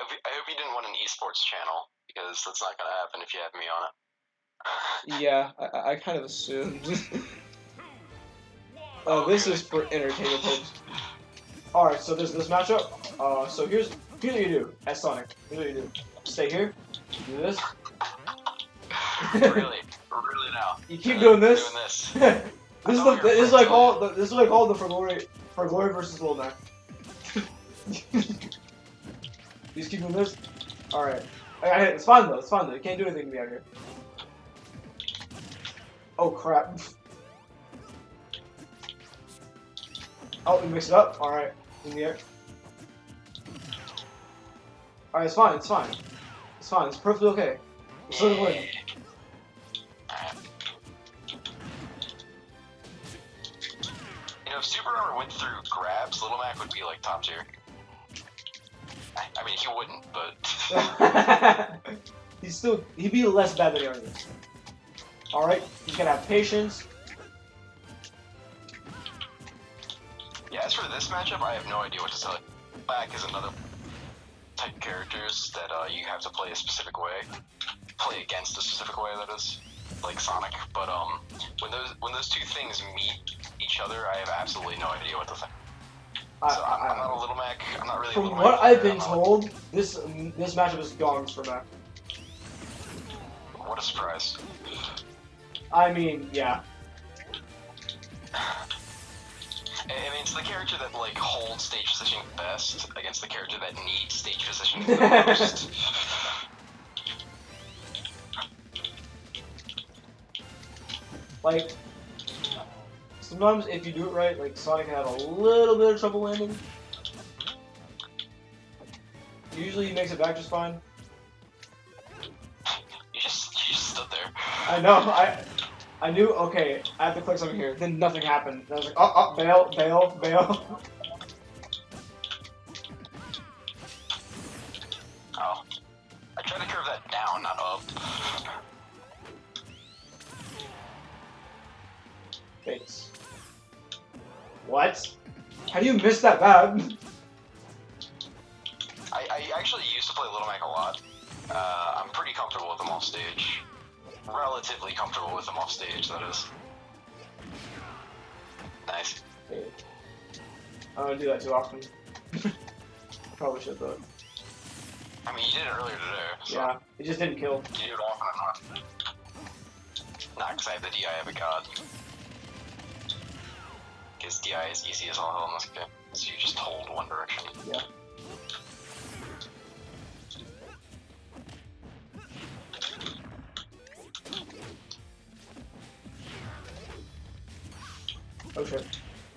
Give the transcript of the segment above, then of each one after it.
hope you didn't want an esports channel, because that's not gonna happen if you have me on it. Yeah, I kind of assumed. This Okay. is for entertainment purposes. Alright, so there's this matchup. So here's what you do as Sonic. Here's what you do. Stay here. You do this. Really now. You keep doing this. Doing this. This is like all the for glory versus Lil Mac. You just keep doing this. Alright. It's fine though. It's fine though. You can't do anything to me out here. Oh crap. Oh, we mix it up. Alright. In the air. Alright, it's fine. It's fine. It's fine. It's perfectly okay. We're still gonna win. You know, if Super Armor went through grabs, Little Mac would be like top tier. I mean, he wouldn't, but he'd be less bad than he already is. Alright, you gotta have patience. Yeah, as for this matchup, I have no idea what to tell you. Mac is another type of characters that you have to play a specific way. Play against a specific way, that is. Like Sonic. But when those two things meet each other, I have absolutely no idea what to think. So I'm not a Little Mac. I'm not really. From what I've been told, this matchup is gongs for Mac. What a surprise! I mean, yeah. I mean, it's the character that like holds stage position best against the character that needs stage position the most. Like, sometimes if you do it right, like Sonic can have a little bit of trouble landing. Usually he makes it back just fine. You just stood there. I know, I knew, okay, I have to click something here, then nothing happened. And I was like, oh, bail. Oh. I tried to curve that down, not up. Thanks. What? How do you miss that bad? I actually used to play Little Mac a lot. I'm pretty comfortable with him off stage. Relatively comfortable with him off stage, that is. Nice. Hey. I don't do that too often. Probably should though. I mean, you did it earlier today. So Yeah, it just didn't kill. you do it often enough. Not because I have the DI of a god. Because DI is easy as all hell in this game. So you just hold one direction. Yeah. Oh shit.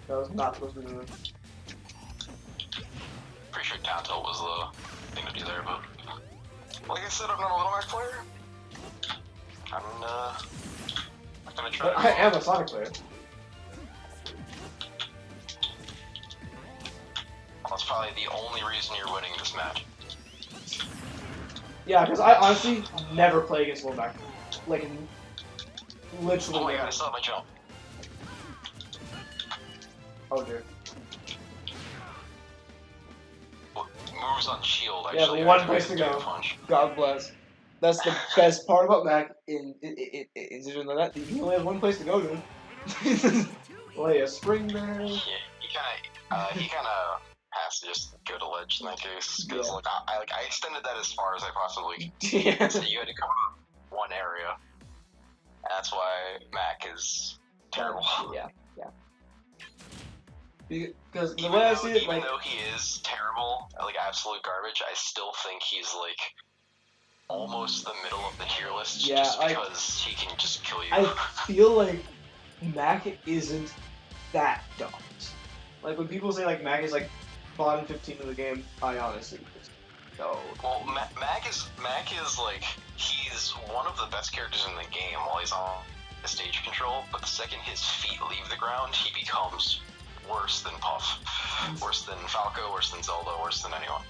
That was not supposed to be moving. Pretty sure down tilt was the thing to do there, but like I said, I'm not a Little Mac player. I'm gonna try. But I am a Sonic player. That's probably the only reason you're winning this match. Yeah, because I honestly never play against Lil Mac. Like, literally Oh my never. god, I still have my jump. Oh dear. Moves on shield, Yeah, actually. but one place to go. Punch. God bless. That's the best part about Mac in decisions like that. You only have one place to go to. Lay a spring there. Yeah, he kind of has to just go to ledge in that case, because Yeah. like I extended that as far as I possibly could. Yeah. So you had to cover one area, and that's why Mac is terrible. Yeah. Because the way I see it, even like, though he is terrible, like absolute garbage, I still think he's like almost the middle of the tier list, Yeah, just because he can just kill you. I feel like Mac isn't that dumb. Like when people say like Mac is like bottom 15 of the game, I honestly just don't. Well, Mac is like, he's one of the best characters in the game while he's on the stage control, but the second his feet leave the ground, he becomes worse than Puff, worse than Falco, worse than Zelda, worse than anyone.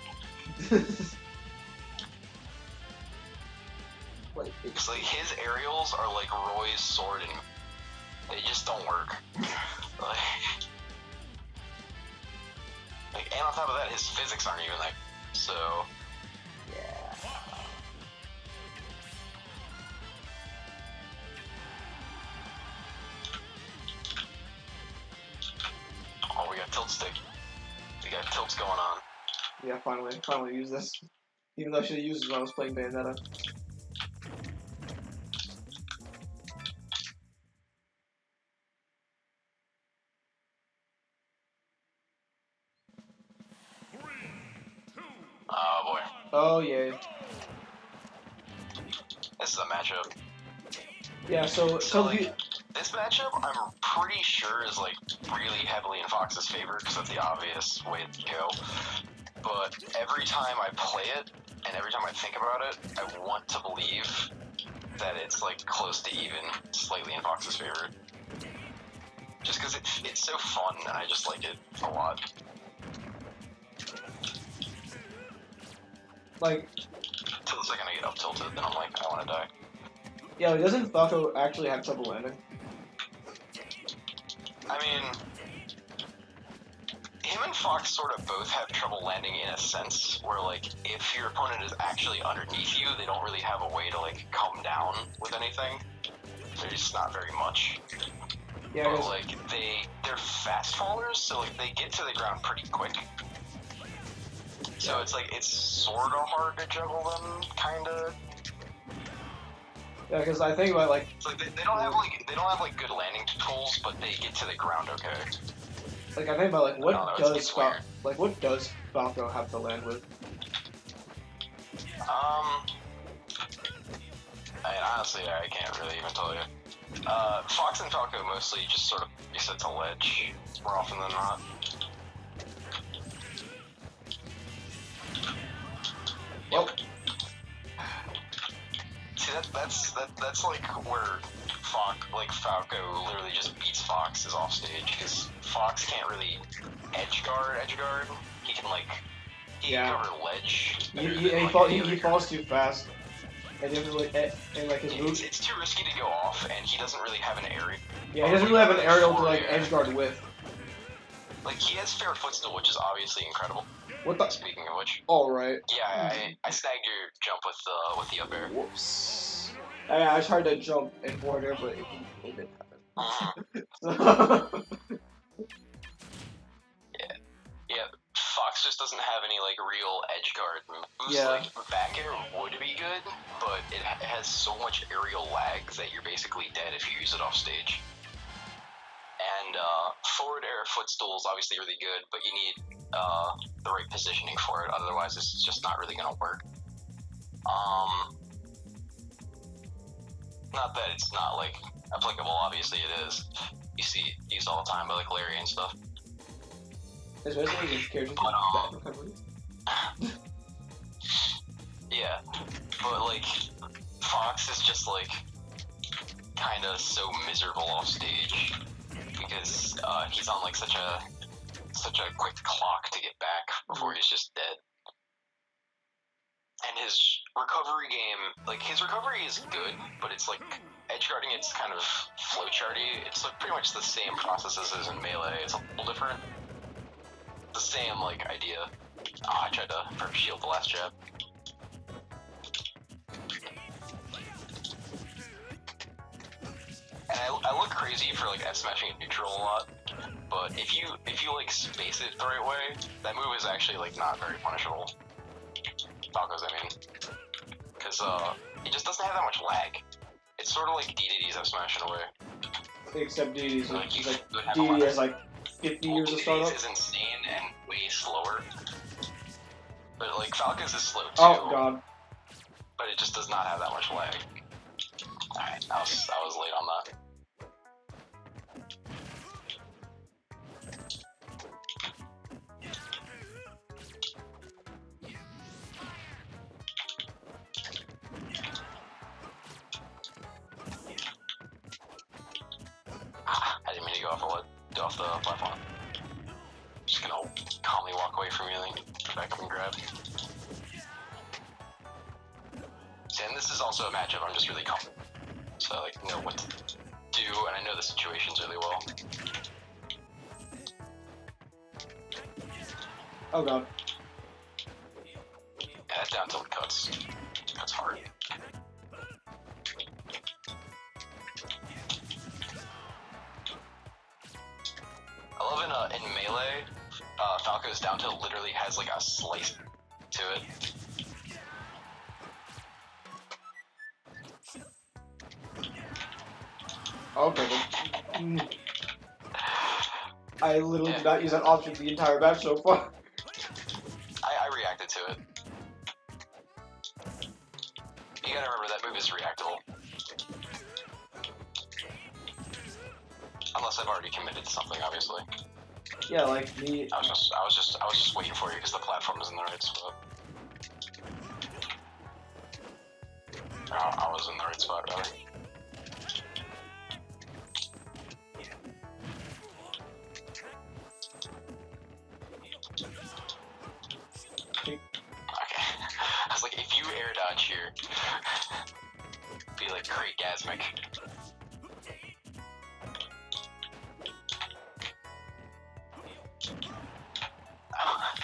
Like, It's like his aerials are like Roy's sword and they just don't work. and on top of that, his physics aren't even that. So Yeah, finally use this. Even though I should have used it when I was playing Bayonetta. Oh boy. Oh yeah. This is a matchup. Yeah, so like, this matchup, I'm pretty sure is like really heavily in Fox's favor because of the obvious way to go. But every time I play it, and every time I think about it, I want to believe that it's like close to even, slightly in Fox's favor. Just because it's so fun, and I just like it a lot. like, Till the second I get up tilted, then I'm like, I want to die. yeah, doesn't Falco actually have trouble landing? I mean, him and Fox sort of both have trouble landing in a sense, where like, if your opponent is actually underneath you, they don't really have a way to like come down with anything. There's not very much. Yeah, but like, they're fast fallers, so like, they get to the ground pretty quick. So it's like, it's sort of hard to juggle them, kinda. yeah, because I think about like, It's like they don't have like good landing tools, but they get to the ground okay. I think about like, It's weird. what does Falco have to land with? I mean, honestly, I can't really even tell you. Fox and Falco mostly just sort of reset to ledge more often than not. Well, see, that's like where Falco literally just beats Fox is off stage, because Fox can't really edge guard. He can Yeah. cover ledge. He falls too fast. And you have to like his move. It's too risky to go off, and he doesn't really have an area. Yeah, he doesn't really have an aerial to like edge guard with. Like, he has fair footstool, which is obviously incredible. What the? Speaking of which. Alright. Yeah, I snagged your jump with the up air. Whoops. I tried to jump in order, but it didn't happen. Yeah, Fox just doesn't have any like real edge guard moves. Yeah. Like, back air would be good, but it has so much aerial lag that you're basically dead if you use it off stage. And forward air footstool is obviously really good, but you need the right positioning for it, otherwise it's just not really gonna work. Not that it's not like applicable, obviously it is. You see it used all the time by like Larry and stuff. Especially against characters But, with bad recovery. Yeah, but like, Fox is just like kinda so miserable off stage because he's on like such a quick clock to get back before he's just dead. And his recovery game, like, his recovery is good, but it's like edge guarding, it's kind of flowcharty. It's like pretty much the same processes as in Melee. It's a little different. The same like idea. Oh, I tried to perfect shield the last jab. And I look crazy for like F smashing at neutral a lot, but if you like space it the right way, that move is actually like not very punishable. Falco's, I mean, because it just doesn't have that much lag. It's sort of like DDD's F smash in a way. Except DD's Like, you like would have DD has like 50 years of startup. DDD's is insane and way slower, but like Falco's is slow too. Oh god. But it just does not have that much lag. Alright, I was late on that. I didn't mean to go off the platform. Just gonna calmly walk away from you and then get back up and grab. See, and this is also a matchup I'm just really confident. So I like know what to do, and I know the situations really well. Oh god. Yeah, that down tilt cuts hard. I love in Melee, Falco's down tilt literally has like a slice to it. Okay. I literally did not use that option the entire match so far. I reacted to it. You gotta remember that move is reactable. Unless I've already committed to something, obviously. Yeah, like me. I was just waiting for you because the platform is in the right spot. I was in the right spot, rather. Okay. I was like, if you air dodge here, be like great gasmic.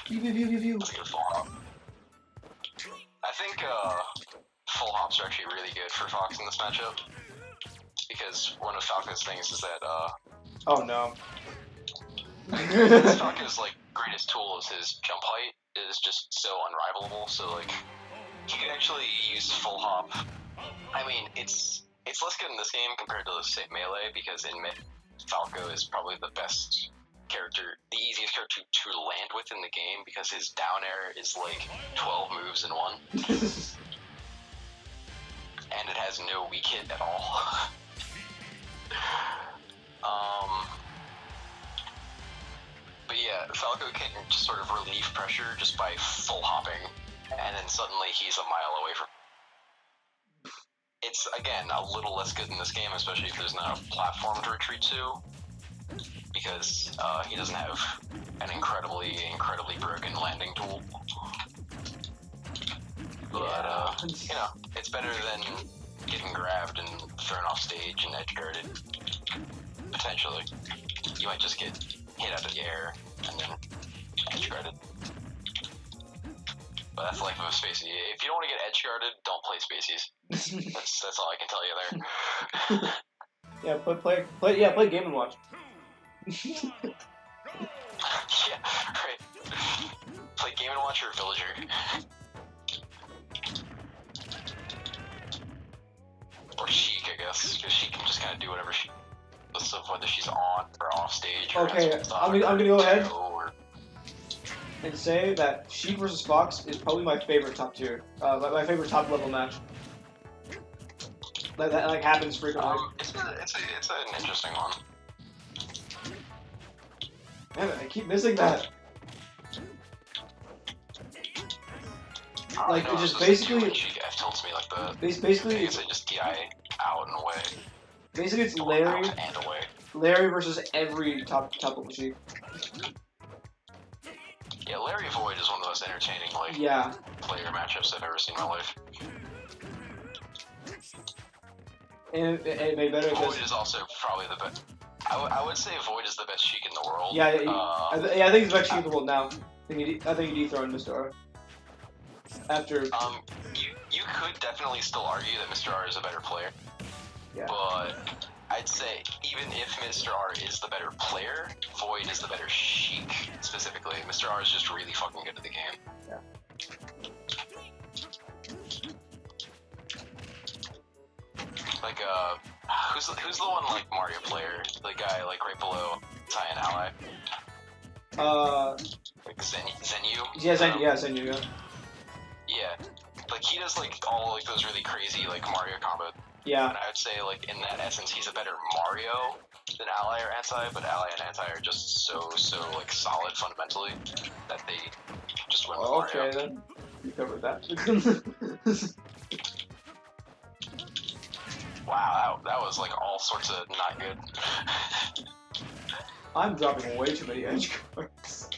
View. Let's get a full hop. I think full hops are actually really good for Fox in this matchup. Because one of Falco's things is that Oh no. Falco's like greatest tool is his jump height is just so unrivalable, so like you can actually use full hop. I mean it's less good in this game compared to say melee because in Falco is probably the best character, the easiest character to land with in the game because his down air is like 12 moves in one. And it has no weak hit at all. But yeah, Falco can just sort of relieve pressure just by full hopping, and then suddenly he's a mile away from. It's again a little less good in this game, especially if there's not a platform to retreat to, because he doesn't have an incredibly broken landing tool. But you know, it's better than getting grabbed and thrown off stage and edge guarded. Potentially, you might just get hit out of the air and then edge guarded. But that's the life of a Spacey. If you don't want to get edge guarded, don't play Spaceys. That's all I can tell you there. Yeah, play Game & Watch. Yeah, right. Play Game & Watch or Villager. Or Sheik, I guess, because she can just kind of do whatever she does, of whether she's on or off stage. Or Okay, I'm gonna go ahead and say that Sheik vs. Fox is probably my favorite top tier, my favorite top level match. That like happens frequently. It's an interesting one. Man, I keep missing that. Like it just basically. She F tilts me like the. Basically, it's just DI out and away. Basically, it's Larry. Out and away. Larry versus every top level Sheik. Yeah, Larry Void is one of the most entertaining player matchups I've ever seen in my life. And it made better. Void is also probably the best. I would say Void is the best Sheik in the world. Yeah, I think he's the best Sheik in the world now. I think he dethroned Mr. R. After. You could definitely still argue that Mr. R is a better player. Yeah. But I'd say even if Mr. R is the better player, Void is the better Sheik specifically. Mr. R is just really fucking good at the game. Yeah. Like who's the one like Mario player? The guy like right below Tie Ally. Like Zenyu. Yeah, Zenyu. Yeah. Yeah. Like he does like all like those really crazy like Mario combo. Yeah. And I would say like in that essence he's a better Mario than Ally or Anti, but Ally and Anti are just so like solid fundamentally that they just win with Mario. Okay then. You covered that. Wow, that was like all sorts of not good. I'm dropping way too many edge guards.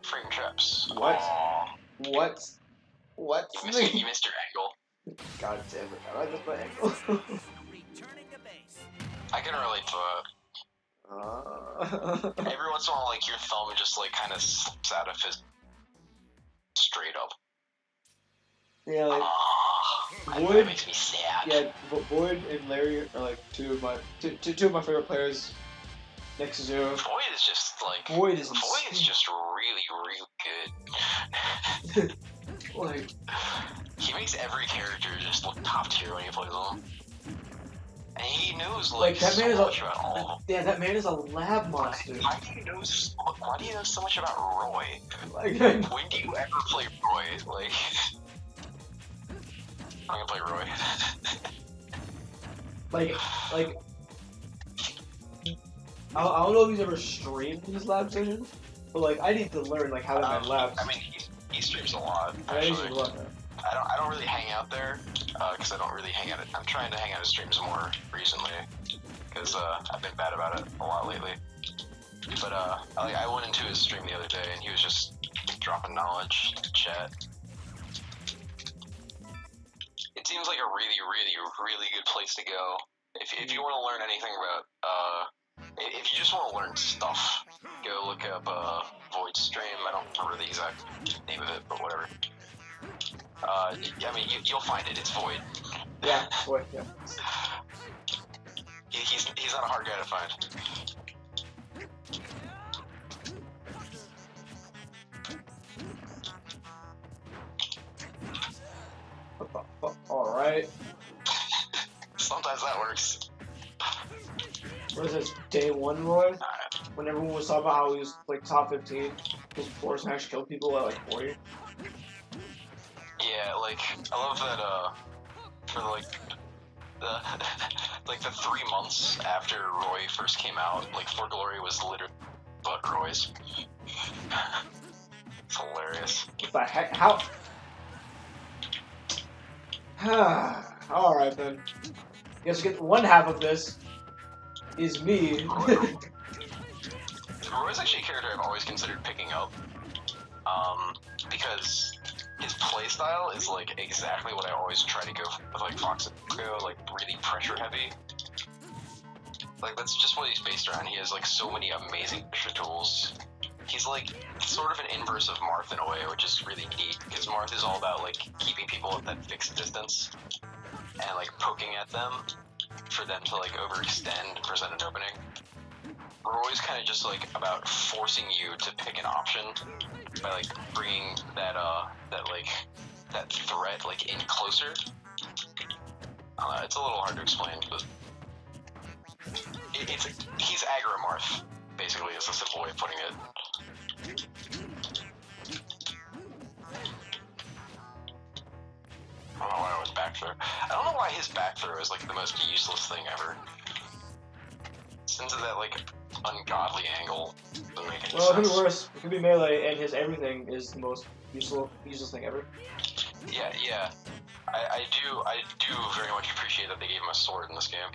Frame traps. What? Aww. What? You missed your angle. God damn it! I missed my angle. I can relate to it. Every once in a while, like your thumb just like kind of slips out of his straight up. Yeah, like that Void. makes me sad. Yeah, Void and Larry are like two of my favorite players. Next to Zero. Void is just like Void is just really good. Like he makes every character just look top tier when he plays them. And he knows that so man is much about all of them. Yeah, that man is a lab monster. Why do you know so much about Roy? Like, when do you ever play Roy? Like, I'm gonna play Roy. like, I don't know if he's ever streamed his lab sessions, but like, I need to learn like how to make labs. I mean, he streams a lot. I Actually, I don't really hang out there because I don't really hang out. I'm trying to hang out at streams more recently because I've been bad about it a lot lately. But I went into his stream the other day and he was just dropping knowledge to chat. It seems like a really good place to go if you want to learn anything about if you just want to learn stuff. Go look up Void stream. I don't remember the exact name of it, but whatever. I mean, you'll find it. It's Void. Yeah, Void. Yeah. He's not a hard guy to find. All right. Sometimes that works. What is this? Day 1 Roy? When everyone was talking about how he was like top 15, his force smash killed people at like 40. Yeah, like I love that. For like the like the 3 months after Roy first came out, like For Glory was literally but Roy's. It's hilarious. What the heck? How? Alright then. Guess we get one half of this is me. Roy's actually a character I've always considered picking up. Because his playstyle is like exactly what I always try to go for with like Fox and Go, like really pressure heavy. Like that's just what he's based around. He has like so many amazing pressure tools. He's like sort of an inverse of Marth in a way, which is really neat because Marth is all about like keeping people at that fixed distance and like poking at them for them to like overextend and present an opening. Roy's kind of just like about forcing you to pick an option by like bringing that threat like in closer. It's a little hard to explain, but he's aggro Marth, basically, is a simple way of putting it. I don't know why I was back throw. I don't know why his back throw is like the most useless thing ever. Since that like ungodly angle doesn't make any sense. Well, it could be worse. It could be melee, and his everything is the most useless thing ever. Yeah. I do very much appreciate that they gave him a sword in this game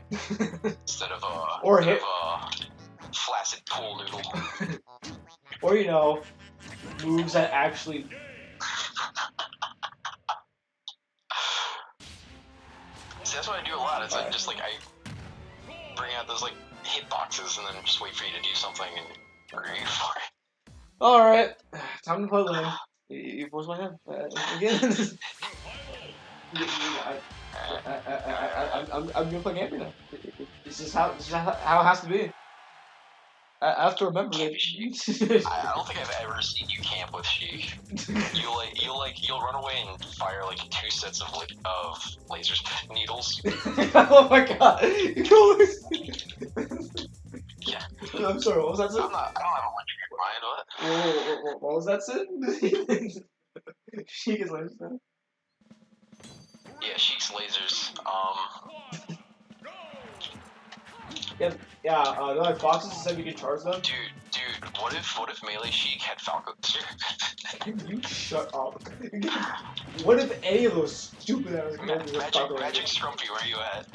instead of a flaccid pool noodle. Or moves that actually. See, that's what I do a lot. It's like just like I bring out those like hit boxes and then just wait for you to do something and you're for it. All right, time to play lane. You forced my hand again. I'm gonna play Gambit now. This is how it has to be. I have to remember that. I don't think I've ever seen you camp with Sheik. You'll run away and fire like 2 sets of lasers, needles. Oh my god! Yeah. I'm sorry. What was that? I don't have a electric mind. What was that, Sid? Sheik is lasers now. Yeah, Sheik's lasers. Yeah, like boxes said we could charge them. Dude, what if melee Sheik had Falco? You shut up. What if any of those stupid ass Magic Scrumpy, where you at?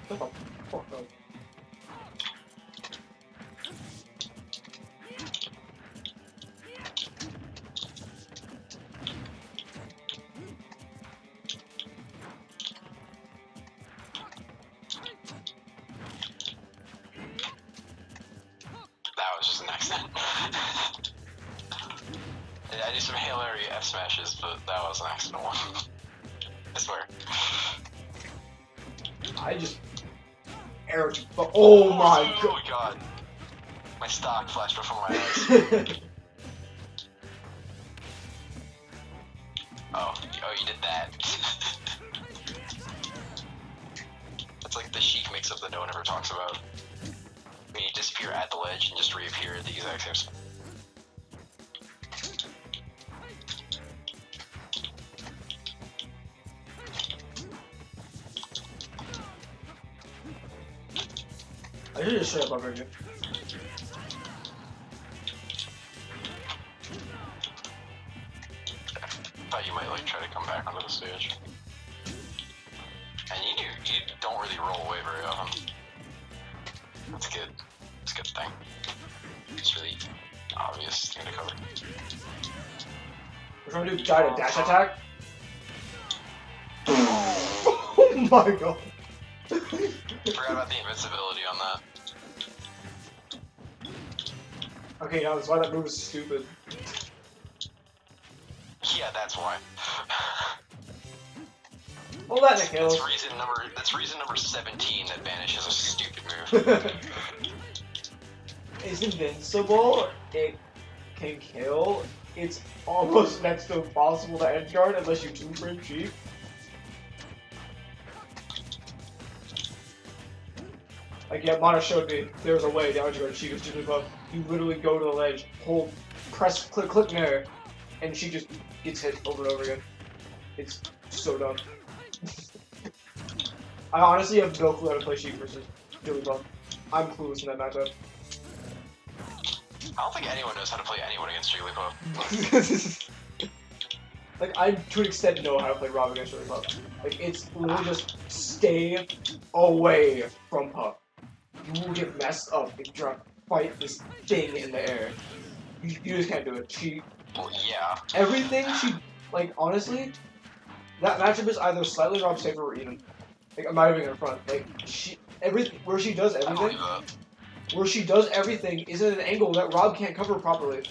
Shut the fuck up. that was just an accident. I do some Hail Mary F smashes, but that was an accident one. I swear. I just arrowed you. Oh my god. Oh my god. My stock flashed before my eyes. Oh, you did that. It's like the chic mix-up that no one ever talks about. When you disappear at the ledge and just reappear at the exact same spot. I should just straight up over you. Thought you might like try to come back onto the stage. And you don't really roll away very often. That's good. It's a good thing. It's really obvious thing to cover. We're trying to do giant dash attack. Oh my god. Forgot about the invincibility on that. Okay, now that's why that move is stupid. Yeah, that's why. Well, that kills. That's reason number 17 that Banish is a stupid move. It's invincible. It can kill. It's almost next to impossible to edge guard unless you two frame cheap. Like, yeah, Mana showed me there's a way down to guard Chica's Jigglypuff. You literally go to the ledge, hold, press, click there, and she just gets hit over and over again. It's so dumb. I honestly have no clue how to play Sheik versus Jigglypuff. I'm clueless in that matchup. I don't think anyone knows how to play anyone against Jigglypuff. Like, I, to an extent, know how to play Rob against Jigglypuff. Like, it's literally just stay away from Puff. You will get messed up if you try to fight this thing in the air. You just can't do it. Well, yeah. Everything she, like, honestly, that matchup is either slightly Rob safer or even. Like, I'm not even in front. Like, where she does everything, is at an angle that Rob can't cover properly.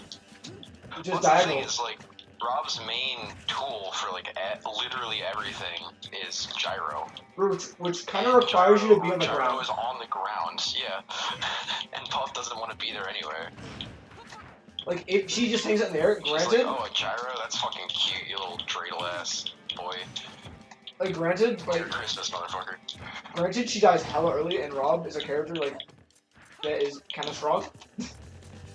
Just diagonal. The thing is, like, Rob's main tool for, like, literally everything is gyro. Which kind of requires you to be on the gyro ground. Gyro is on the ground, yeah. And Puff doesn't want to be there anyway. Like, if she just hangs it in the air, She's granted... like, oh, a gyro? That's fucking cute, you little dreidel-ass boy. Like, granted, like... Merry Christmas, motherfucker. Granted, she dies hella early, and Rob is a character, like, that is kind of strong.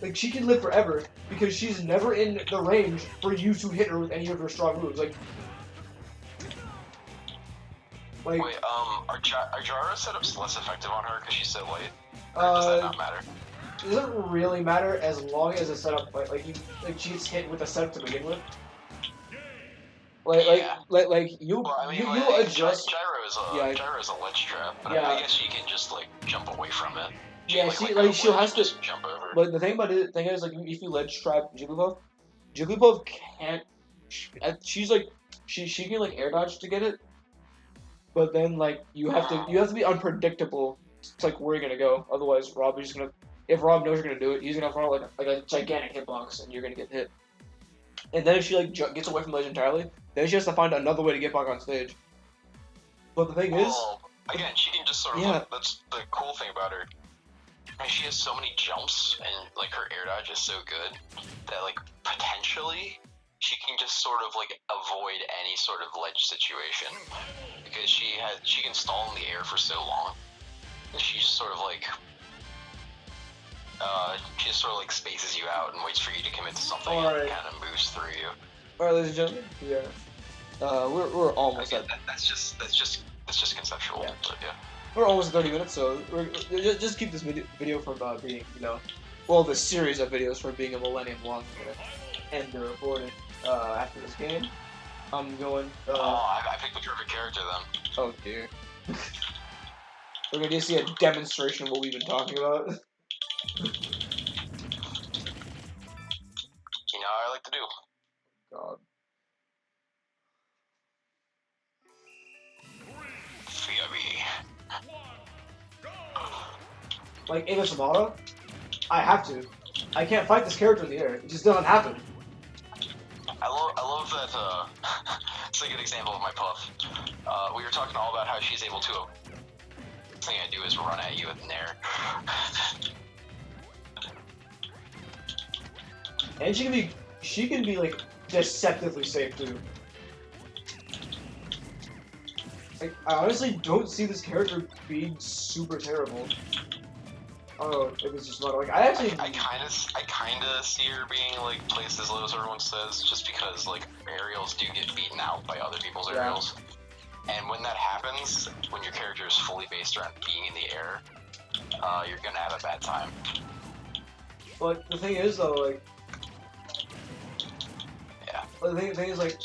Like, she can live forever, because she's never in the range for you to hit her with any of her strong moves. Like... Wait, are gyro setups less effective on her because she's so light? Or does that not matter? It doesn't really matter as long as a setup, like she gets hit with a setup to begin with. You adjust. Gyro is a ledge trap, but yeah. I guess she can just like jump away from it. She'll have to jump over. But the thing is, like, if you ledge trap Jigglypuff can't. She's like, she can like air dodge to get it, but then like you have to be unpredictable. It's like where you're gonna go. Otherwise, Rob is just gonna. If Rob knows you're gonna do it, he's gonna throw like a gigantic hitbox, and you're gonna get hit. And then if she like gets away from the ledge entirely, then she has to find another way to get back on stage. But the thing is, again, she can just sort of. Like, that's the cool thing about her. And she has so many jumps, and like her air dodge is so good that like potentially she can just sort of like avoid any sort of ledge situation because she can stall in the air for so long. And she just sort of like spaces you out and waits for you to commit to something and kind of moves through you. Alright, ladies and gentlemen, we're almost at. That's just conceptual. Yeah. But yeah. We're almost 30 minutes, so just keep this video from being, the series of videos from being a millennium long. I'm gonna end the recording after this game. I'm going. I picked the perfect character then. Oh dear. We're gonna see a demonstration of what we've been talking about. You know what I like to do. God. Fear me. Like, in a Sonata, I have to. I can't fight this character in the air. It just doesn't happen. I love that, it's a good example of my puff. We were talking all about how she's able to, the thing I do is run at you in the air. And she can be like deceptively safe too. Like, I honestly don't see this character being super terrible. Oh, it was just not like I kinda see her being like placed as low as everyone says, just because like aerials do get beaten out by other people's aerials. And when that happens, when your character is fully based around being in the air, you're gonna have a bad time. But the thing is though, like, yeah. The thing is like,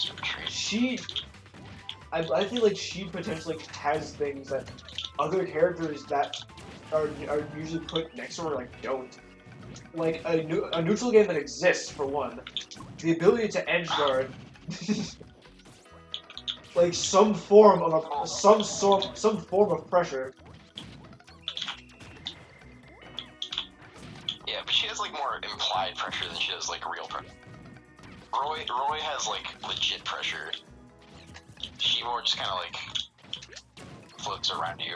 I feel like she potentially has things that other characters that are usually put next to her like don't. Like a neutral game that exists for one, the ability to edge guard, like some form of pressure. Yeah, but she has like more implied pressure than she does like real pressure. Roy has like legit pressure. She more just kind of like floats around you.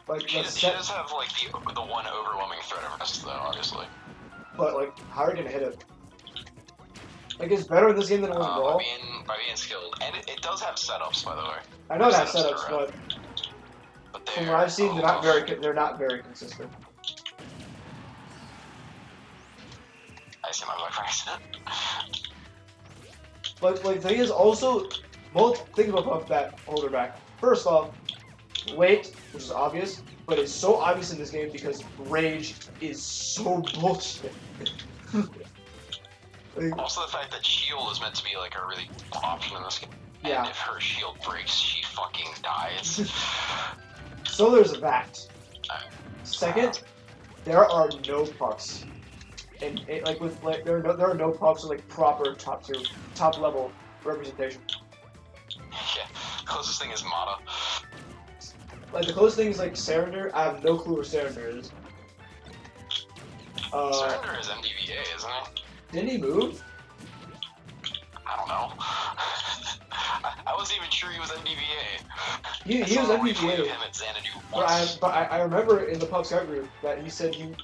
Like she does have like the one overwhelming threat of rest though, obviously. But like, how are you gonna hit it? Like, it's better in this game than it was in Brawl. By being skilled, and it does have setups, by the way. I know it has setups, but from what I've seen, they're not very consistent. I see my luck right. But like, the thing is also, both things about Puff that hold her back. First off, weight, which is obvious, but it's so obvious in this game because rage is so bullshit. Like, also, the fact that shield is meant to be like a really cool option in this game. Yeah. And if her shield breaks, she fucking dies. So there's that. Second, there are no puffs. And like with like there are no puffs with like proper top level representation. Yeah, closest thing is Mata. Like the closest thing is like Surrender. I have no clue where Surrender is. Surrender is MDVA, isn't it? Didn't he move? I don't know. I wasn't even sure he was MDVA. He was MDVA. Him at Xanadu But I remember in the Puff Scout group that he said he and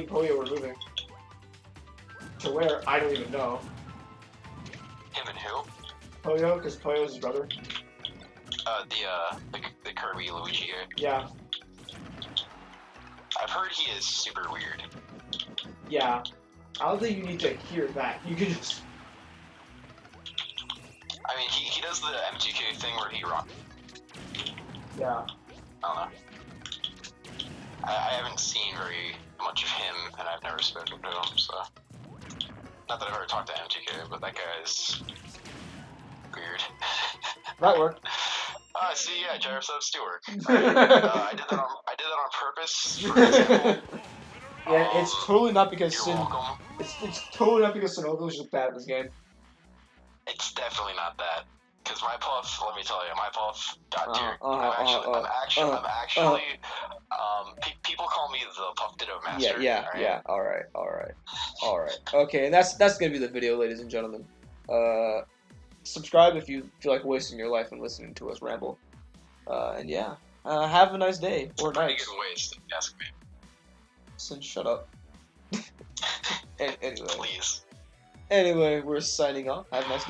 Poyo were moving. To where? I don't even know. Him and who? Poyo, because Poyo is his brother. The Kirby Luigi. Yeah. I've heard he is super weird. Yeah. I don't think you need to hear that. You can just... I mean, he does the M2K thing where he rocks. Yeah. I don't know. I haven't seen very much of him, and I've never spoken to him, so... Not that I've ever talked to M2K, but that guy's... weird. That worked. See, yeah, Gyrosubs do work. I did that on purpose, for example. Yeah, it's totally not because You're welcome. It's totally not because Synovial is just bad at this game. It's definitely not that. Because my puff, let me tell you, my puff, god tier. I'm actually, people call me the Puff Ditto Master. Yeah. Alright. Okay, and that's gonna be the video, ladies and gentlemen. Subscribe if you feel like wasting your life and listening to us ramble. And yeah, have a nice day or night. Pretty good waste, if you ask me. Sin, shut up. Anyway. Please. Anyway, we're signing off. Have a nice day.